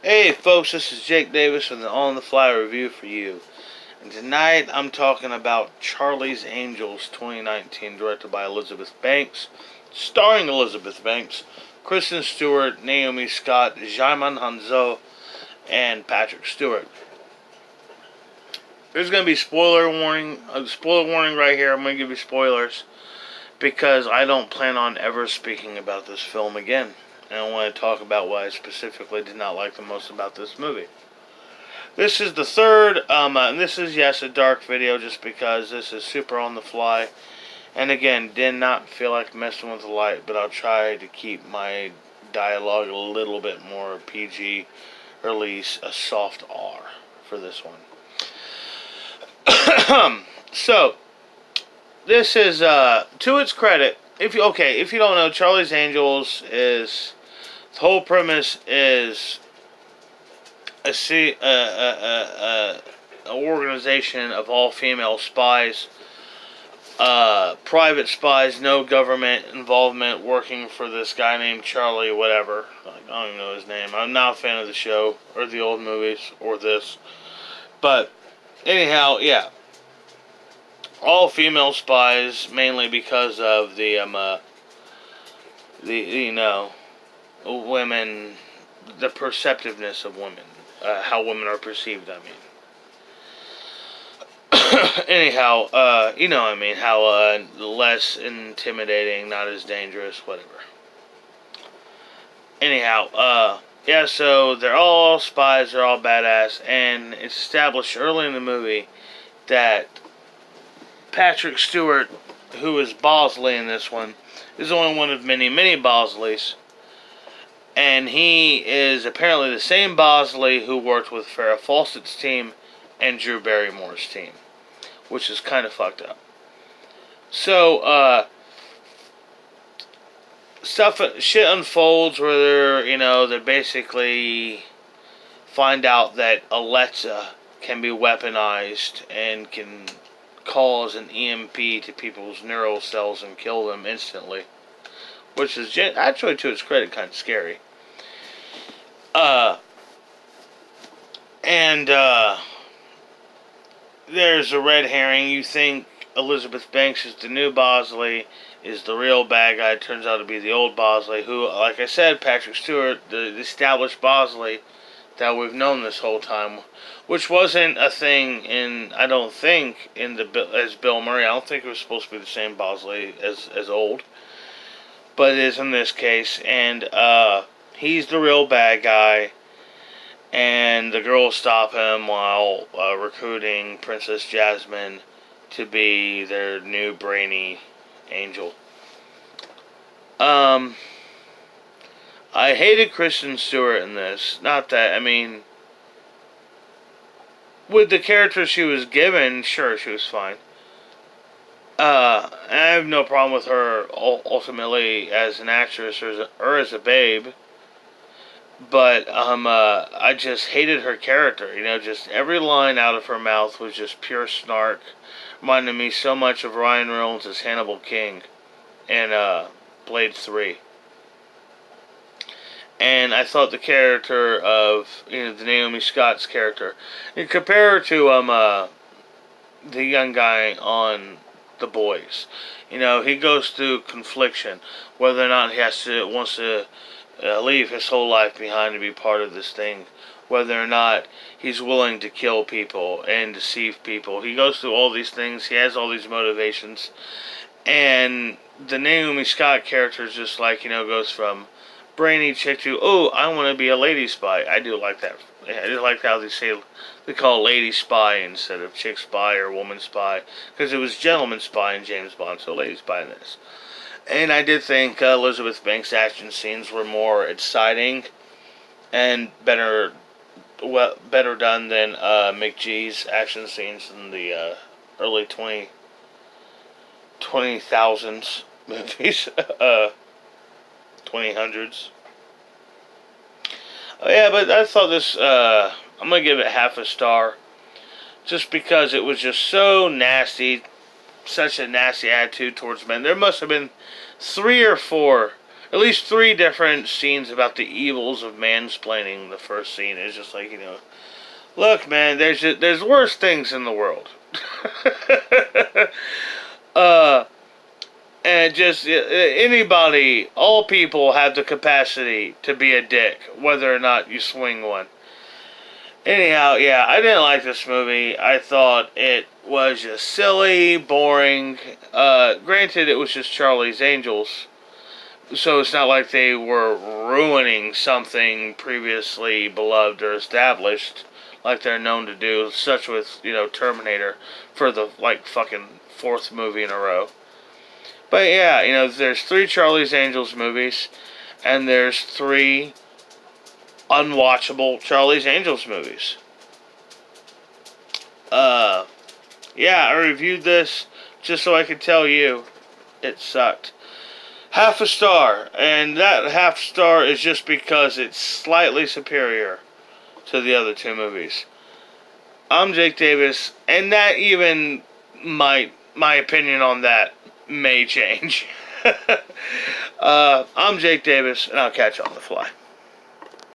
Hey folks, this is Jake Davis with an On the Fly review for you. And tonight I'm talking about Charlie's Angels 2019, directed by Elizabeth Banks, starring Elizabeth Banks, Kristen Stewart, Naomi Scott, Djimon Hounsou, and Patrick Stewart. There's going to be spoiler warning right here. I'm going to give you spoilers because I don't plan on ever speaking about this film again. And I want to talk about what I specifically did not like the most about this movie. This is the third, and this is, yes, a dark video just because this is super on the fly. And again, did not feel like messing with the light, but I'll try to keep my dialogue a little bit more PG, or at least a soft R for this one. So, this is, to its credit, if you don't know, Charlie's Angels is, the whole premise is a organization of all-female spies, private spies, no government involvement, working for this guy named Charlie, whatever. I don't even know his name. I'm not a fan of the show, or the old movies, or this. But, anyhow, yeah. All female spies, mainly because of the women, the perceptiveness of women, how women are perceived, I mean. Anyhow, how less intimidating, not as dangerous, whatever. Anyhow, yeah, so they're all spies, they're all badass, and it's established early in the movie that Patrick Stewart, who is Bosley in this one, is only one of many, many Bosleys. And he is apparently the same Bosley who worked with Farrah Fawcett's team and Drew Barrymore's team, which is kind of fucked up. So, shit unfolds where they basically find out that Alexa can be weaponized and can cause an EMP to people's neural cells and kill them instantly, which is actually, to its credit, kind of scary. There's a red herring. You think Elizabeth Banks is the new Bosley, is the real bad guy. It turns out to be the old Bosley, who, like I said, Patrick Stewart, the established Bosley that we've known this whole time, which wasn't a thing I don't think, as Bill Murray. I don't think it was supposed to be the same Bosley as old, but it is in this case, and he's the real bad guy, and the girls stop him while recruiting Princess Jasmine to be their new brainy angel. I hated Kristen Stewart in this. Not that, with the character she was given, sure, she was fine. I have no problem with her ultimately as an actress or as a babe. But I just hated her character. Just every line out of her mouth was just pure snark. Reminded me so much of Ryan Reynolds as Hannibal King in Blade 3. And I thought the character of the Naomi Scott's character, you compare her to the young guy on The Boys. He goes through confliction, whether or not he wants to leave his whole life behind to be part of this thing, whether or not he's willing to kill people and deceive people. He goes through all these things. He has all these motivations, and the Naomi Scott character is just like goes from brainy chick to, oh, I want to be a lady spy. I do like that. I do like how they call lady spy instead of chick spy or woman spy, because it was gentleman spy in James Bond, so lady spy in this. And I did think Elizabeth Banks' action scenes were more exciting and better done than McGee's action scenes in the early 20,000s movies, 2000s. Oh, yeah, but I thought this, I'm going to give it half a star, just because it was just so nasty, such a nasty attitude towards men. There must have been 3 or 4, at least 3 different scenes about the evils of mansplaining. The first scene is just like, look, man, there's worse things in the world. uh, and just anybody, all people have the capacity to be a dick, whether or not you swing one. Anyhow, yeah, I didn't like this movie. I thought it was just silly, boring. Granted, it was just Charlie's Angels, so it's not like they were ruining something previously beloved or established, like they're known to do, such with, Terminator, for the, fucking 4th movie in a row. But yeah, there's 3 Charlie's Angels movies, and there's 3 unwatchable Charlie's Angels movies. Yeah, I reviewed this just so I could tell you it sucked. Half a star, and that half star is just because it's slightly superior to the other 2 movies. I'm Jake Davis, and that even my opinion on that may change. I'm Jake Davis, and I'll catch you on the fly.